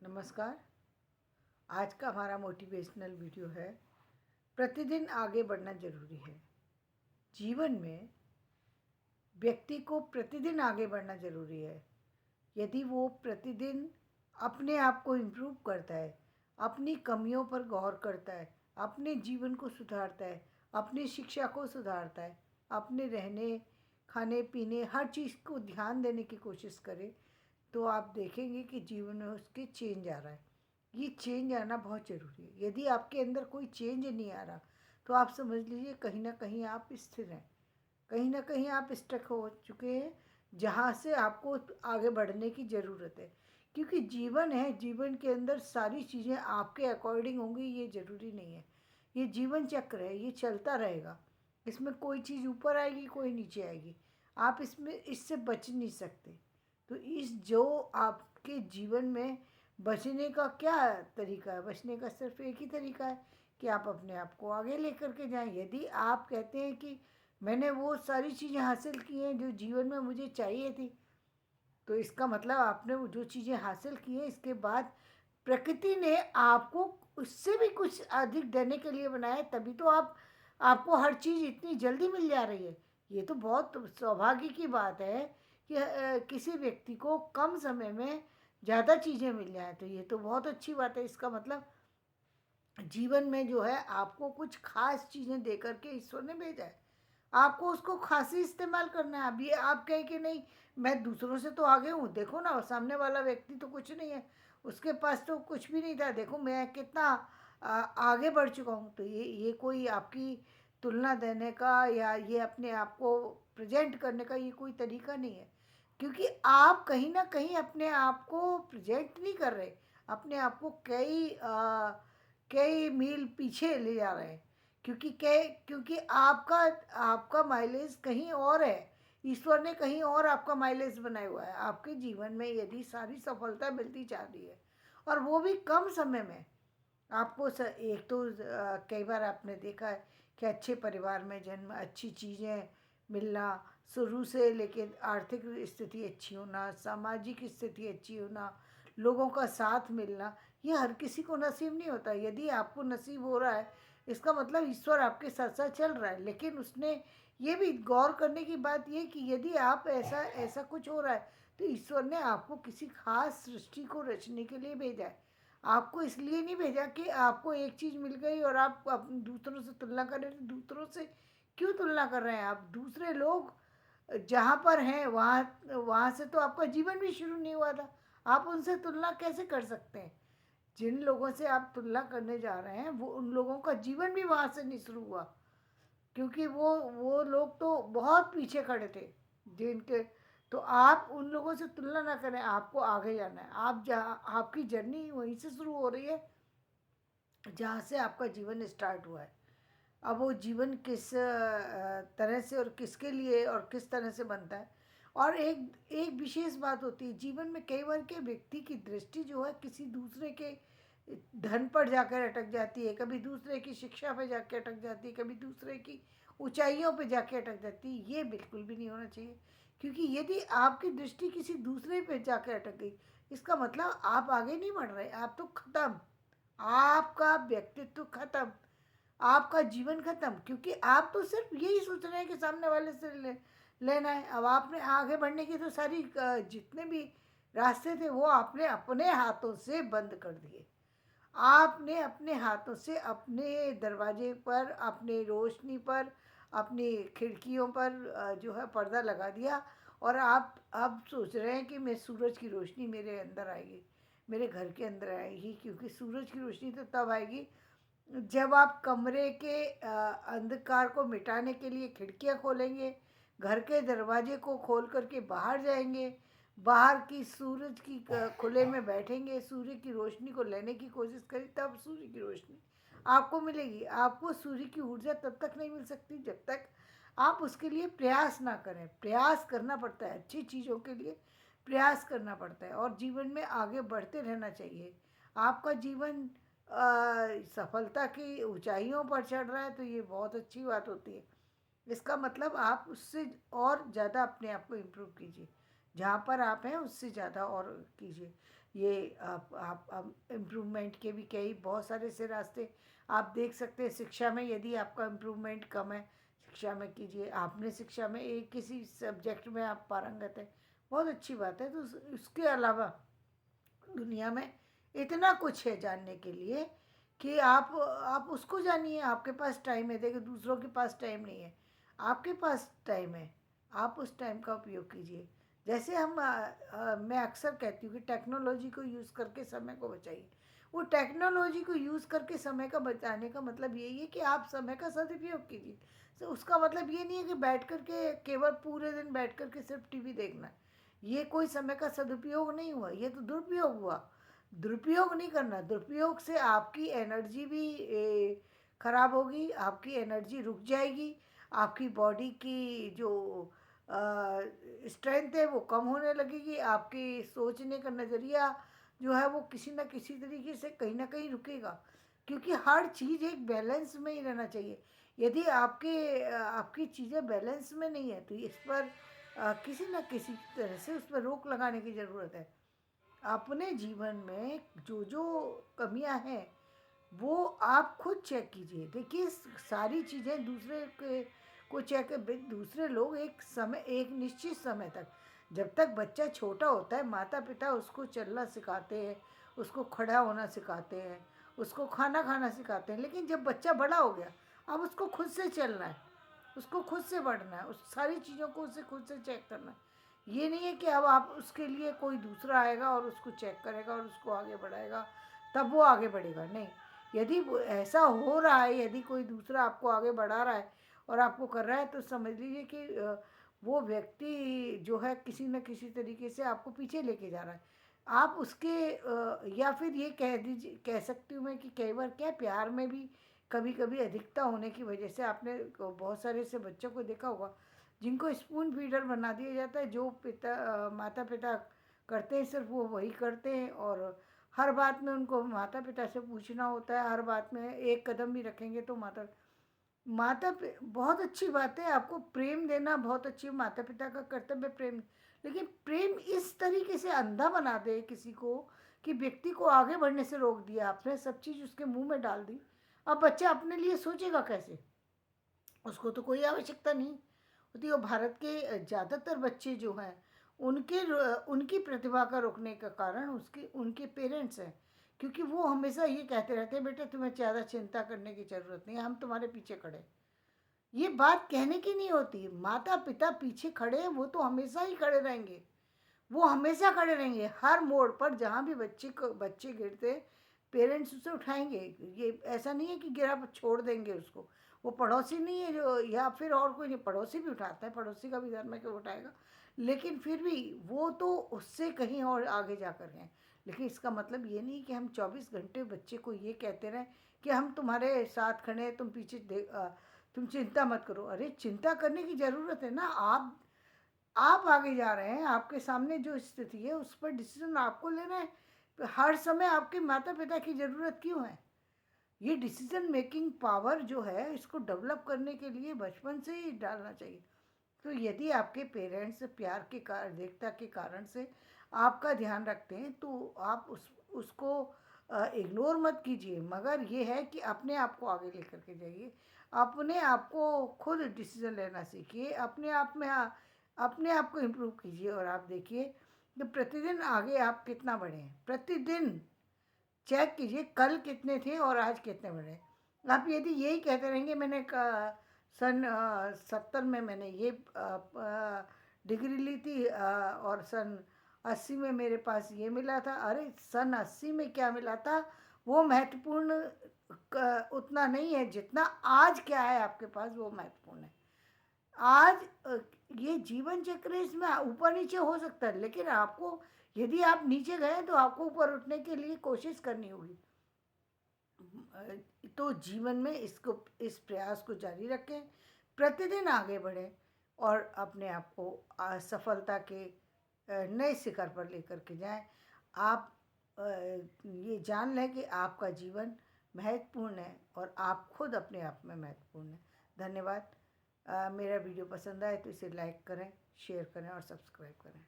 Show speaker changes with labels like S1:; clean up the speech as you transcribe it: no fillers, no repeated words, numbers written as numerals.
S1: नमस्कार। आज का हमारा मोटिवेशनल वीडियो है, प्रतिदिन आगे बढ़ना ज़रूरी है। जीवन में व्यक्ति को प्रतिदिन आगे बढ़ना ज़रूरी है। यदि वो प्रतिदिन अपने आप को इम्प्रूव करता है, अपनी कमियों पर गौर करता है, अपने जीवन को सुधारता है, अपनी शिक्षा को सुधारता है, अपने रहने खाने पीने हर चीज़ को ध्यान देने की कोशिश करे, तो आप देखेंगे कि जीवन में उसके चेंज आ रहा है। ये चेंज आना बहुत ज़रूरी है। यदि आपके अंदर कोई चेंज नहीं आ रहा, तो आप समझ लीजिए कहीं ना कहीं आप स्थिर हैं, कहीं ना कहीं आप स्टक हो चुके हैं, जहाँ से आपको आगे बढ़ने की ज़रूरत है। क्योंकि जीवन है, जीवन के अंदर सारी चीज़ें आपके अकॉर्डिंग होंगी ये ज़रूरी नहीं है। ये जीवन चक्र है, ये चलता रहेगा। इसमें कोई चीज़ ऊपर आएगी, कोई नीचे आएगी। आप इसमें इससे बच नहीं सकते। तो इस जो आपके जीवन में बचने का क्या तरीका है? बचने का सिर्फ एक ही तरीका है कि आप अपने आप को आगे लेकर के जाएं। यदि आप कहते हैं कि मैंने वो सारी चीज़ें हासिल की हैं जो जीवन में मुझे चाहिए थी, तो इसका मतलब आपने वो जो चीज़ें हासिल की हैं, इसके बाद प्रकृति ने आपको उससे भी कुछ अधिक देने के लिए बनाया है, तभी तो आपको हर चीज़ इतनी जल्दी मिल जा रही है। ये तो बहुत सौभाग्य की बात है कि किसी व्यक्ति को कम समय में ज़्यादा चीज़ें मिल जाए, तो ये तो बहुत अच्छी बात है। इसका मतलब जीवन में जो है आपको कुछ खास चीज़ें दे करके ईश्वर ने भेजा है। आपको उसको खास ही इस्तेमाल करना है। अब ये आप कहें कि नहीं, मैं दूसरों से तो आगे हूँ, देखो ना सामने वाला व्यक्ति तो कुछ नहीं है, उसके पास तो कुछ भी नहीं था, देखो मैं कितना आगे बढ़ चुका हूँ। तो ये कोई आपकी तुलना देने का या ये अपने आप को प्रेजेंट करने का ये कोई तरीका नहीं है। क्योंकि आप कहीं ना कहीं अपने आप को प्रेजेंट नहीं कर रहे, अपने आप को कई मील पीछे ले जा रहे हैं। क्योंकि आपका आपका माइलेज कहीं और है। ईश्वर ने कहीं और आपका माइलेज बनाया हुआ है। आपके जीवन में यदि सारी सफलता मिलती जा रही है और वो भी कम समय में, आपको एक तो कई बार आपने देखा है कि अच्छे परिवार में जन्म, अच्छी चीज़ें मिलना, शुरू से लेके आर्थिक स्थिति अच्छी होना, सामाजिक स्थिति अच्छी होना, लोगों का साथ मिलना, ये हर किसी को नसीब नहीं होता। यदि आपको नसीब हो रहा है, इसका मतलब ईश्वर आपके साथ साथ चल रहा है। लेकिन उसने ये भी गौर करने की बात ये कि यदि आप ऐसा ऐसा कुछ हो रहा है, तो ईश्वर ने आपको किसी खास सृष्टि को रचने के लिए भेजा है। आपको इसलिए नहीं भेजा कि आपको एक चीज़ मिल गई और आप दूसरों से तुलना कर रहे हैं। दूसरों से क्यों तुलना कर रहे हैं आप? दूसरे लोग जहाँ पर हैं वहाँ वहाँ से तो आपका जीवन भी शुरू नहीं हुआ था। आप उनसे तुलना कैसे कर सकते हैं? जिन लोगों से आप तुलना करने जा रहे हैं, वो उन लोगों का जीवन भी वहाँ से नहीं शुरू हुआ। क्योंकि वो लोग तो बहुत पीछे खड़े थे जिनके। तो आप उन लोगों से तुलना ना करें, आपको आगे जाना है। आप जहाँ आपकी जर्नी वहीं से शुरू हो रही है जहाँ से आपका जीवन स्टार्ट हुआ है। अब वो जीवन किस तरह से और किसके लिए और किस तरह से बनता है। और एक एक विशेष बात होती है जीवन में, कई बार के व्यक्ति की दृष्टि जो है किसी दूसरे के धन पर जाकर अटक जाती है, कभी दूसरे की शिक्षा पर जाकर अटक जाती है, कभी दूसरे की ऊंचाइयों पर जाकर अटक जाती है। ये बिल्कुल भी नहीं होना चाहिए। क्योंकि यदि आपकी दृष्टि किसी दूसरे पे जाकर अटक गई, इसका मतलब आप आगे नहीं बढ़ रहे, आप तो खत्म, आपका व्यक्तित्व खत्म, आपका जीवन खत्म। क्योंकि आप तो सिर्फ यही सोच रहे हैं कि सामने वाले से लेना है। अब आपने आगे बढ़ने की तो सारी जितने भी रास्ते थे वो आपने अपने हाथों से बंद कर दिए। आपने अपने हाथों से अपने दरवाजे पर, अपने रोशनी पर, अपनी खिड़कियों पर जो है पर्दा लगा दिया। और आप अब सोच रहे हैं कि मैं सूरज की रोशनी मेरे अंदर आएगी, मेरे घर के अंदर आएगी। क्योंकि सूरज की रोशनी तो तब आएगी जब आप कमरे के अंधकार को मिटाने के लिए खिड़कियां खोलेंगे, घर के दरवाजे को खोल करके बाहर जाएंगे, बाहर की सूरज की खुले में बैठेंगे, सूर्य की रोशनी को लेने की कोशिश करें, तब सूर्य की रोशनी आपको मिलेगी। आपको सूर्य की ऊर्जा तब तक नहीं मिल सकती जब तक आप उसके लिए प्रयास ना करें। प्रयास करना पड़ता है, अच्छी चीज़ों के लिए प्रयास करना पड़ता है और जीवन में आगे बढ़ते रहना चाहिए। आपका जीवन सफलता की ऊंचाइयों पर चढ़ रहा है, तो ये बहुत अच्छी बात होती है। इसका मतलब आप उससे और ज़्यादा अपने आप को इम्प्रूव कीजिए, जहाँ पर आप हैं उससे ज़्यादा और कीजिए। ये आप इम्प्रूवमेंट के भी कई बहुत सारे से रास्ते आप देख सकते हैं। शिक्षा में यदि आपका इम्प्रूवमेंट कम है, शिक्षा में कीजिए। आपने शिक्षा में एक किसी सब्जेक्ट में आप पारंगत है, बहुत अच्छी बात है। तो उसके अलावा दुनिया में इतना कुछ है जानने के लिए कि आप उसको जानिए। आपके पास टाइम है, देखिए दूसरों के पास टाइम नहीं है, आपके पास टाइम है, आप उस टाइम का उपयोग कीजिए। जैसे मैं अक्सर कहती हूँ कि टेक्नोलॉजी को यूज़ करके समय को बचाइए। वो टेक्नोलॉजी को यूज़ करके समय का बचाने का मतलब यही है कि आप समय का सदुपयोग कीजिए। तो उसका मतलब ये नहीं है कि बैठ कर के केवल पूरे दिन बैठ कर के सिर्फ टीवी देखना है। ये कोई समय का सदुपयोग नहीं हुआ, ये तो दुरुपयोग हुआ। दुरुपयोग नहीं करना, दुरुपयोग से आपकी एनर्जी भी खराब होगी, आपकी एनर्जी रुक जाएगी, आपकी बॉडी की जो स्ट्रेंथ है वो कम होने लगेगी, आपकी सोचने का नज़रिया जो है वो किसी न किसी तरीके से कहीं ना कहीं रुकेगा। क्योंकि हर चीज़ एक बैलेंस में ही रहना चाहिए। यदि आपकी चीज़ें बैलेंस में नहीं है तो इस पर किसी न किसी तरह से उस पर रोक लगाने की ज़रूरत है। अपने जीवन में जो जो कमियां हैं वो आप खुद चेक कीजिए। देखिए सारी चीज़ें दूसरे के को चेक, दूसरे लोग एक निश्चित समय तक, जब तक बच्चा छोटा होता है माता पिता उसको चलना सिखाते हैं, उसको खड़ा होना सिखाते हैं, उसको खाना खाना सिखाते हैं। लेकिन जब बच्चा बड़ा हो गया, अब उसको खुद से चलना है, उसको खुद से बढ़ना है, उस सारी चीज़ों को उसे खुद से चेक करना है। ये नहीं है कि अब आप उसके लिए कोई दूसरा आएगा और उसको चेक करेगा और उसको आगे बढ़ाएगा तब वो आगे बढ़ेगा, नहीं। यदि ऐसा हो रहा है, यदि कोई दूसरा आपको आगे बढ़ा रहा है और आपको कर रहा है, तो समझ लीजिए कि वो व्यक्ति जो है किसी न किसी तरीके से आपको पीछे लेके जा रहा है। आप उसके या फिर ये कह सकती हूँ मैं कि कई बार क्या प्यार में भी कभी कभी अधिकता होने की वजह से आपने बहुत सारे ऐसे बच्चों को देखा होगा जिनको स्पून फीडर बना दिया जाता है। जो माता पिता करते हैं सिर्फ वो वही करते हैं, और हर बात में उनको माता पिता से पूछना होता है। हर बात में एक कदम भी रखेंगे तो बहुत अच्छी बात है, आपको प्रेम देना बहुत अच्छी, माता पिता का कर्तव्य प्रेम। लेकिन प्रेम इस तरीके से अंधा बना दे किसी को कि व्यक्ति को आगे बढ़ने से रोक दिया आपने, सब चीज़ उसके मुंह में डाल दी। अब बच्चा अपने लिए सोचेगा कैसे? उसको तो कोई आवश्यकता नहीं होती। और भारत के ज़्यादातर बच्चे जो हैं उनकी प्रतिभा का रुकने का कारण उसके उनके पेरेंट्स हैं। क्योंकि वो हमेशा ये कहते रहते हैं बेटे तुम्हें ज़्यादा चिंता करने की ज़रूरत नहीं है, हम तुम्हारे पीछे खड़े। ये बात कहने की नहीं होती, माता पिता पीछे खड़े हैं, वो तो हमेशा ही खड़े रहेंगे। वो हमेशा खड़े रहेंगे हर मोड़ पर, जहाँ भी बच्चे गिरते पेरेंट्स उसे उठाएंगे। ये ऐसा नहीं है कि गिरा छोड़ देंगे उसको। वो पड़ोसी नहीं है जो, या फिर और कोई नहीं, पड़ोसी भी उठाता है, पड़ोसी का भी धर्म है कि वो उठाएगा। लेकिन फिर भी वो तो उससे कहीं और आगे जाकर हैं। लेकिन इसका मतलब ये नहीं कि हम 24 घंटे बच्चे को ये कहते रहें कि हम तुम्हारे साथ खड़े हैं, तुम तुम चिंता मत करो। अरे चिंता करने की ज़रूरत है ना। आप आगे जा रहे हैं, आपके सामने जो स्थिति है उस पर डिसीजन आपको लेना है। तो हर समय आपके माता पिता की ज़रूरत क्यों है? ये डिसीजन मेकिंग पावर जो है इसको डेवलप करने के लिए बचपन से ही डालना चाहिए। तो यदि आपके पेरेंट्स प्यार के कारण, देखता के कारण से आपका ध्यान रखते हैं तो आप उसको इग्नोर मत कीजिए। मगर ये है कि अपने आप को आगे लेकर के जाइए, अपने आप को खुद डिसीजन लेना सीखिए, अपने आप को इम्प्रूव कीजिए। और आप देखिए कि प्रतिदिन आगे आप कितना बढ़े हैं। प्रतिदिन चेक कीजिए कल कितने थे और आज कितने बढ़े। आप यदि यही कहते रहेंगे मैंने सन 70 में मैंने ये डिग्री ली थी और सन 80 में मेरे पास ये मिला था। अरे सन 80 में क्या मिला था वो महत्वपूर्ण उतना नहीं है जितना आज क्या है आपके पास, वो महत्वपूर्ण है। आज ये जीवन चक्र है, इसमें ऊपर नीचे हो सकता है, लेकिन आपको यदि आप नीचे गए तो आपको ऊपर उठने के लिए कोशिश करनी होगी। तो जीवन में इस प्रयास को जारी रखें, प्रतिदिन आगे बढ़ें और अपने आप को सफलता के नए शिखर पर लेकर के जाएं। आप ये जान लें कि आपका जीवन महत्वपूर्ण है और आप खुद अपने आप में महत्वपूर्ण हैं। धन्यवाद। मेरा वीडियो पसंद आए तो इसे लाइक करें, शेयर करें और सब्सक्राइब करें।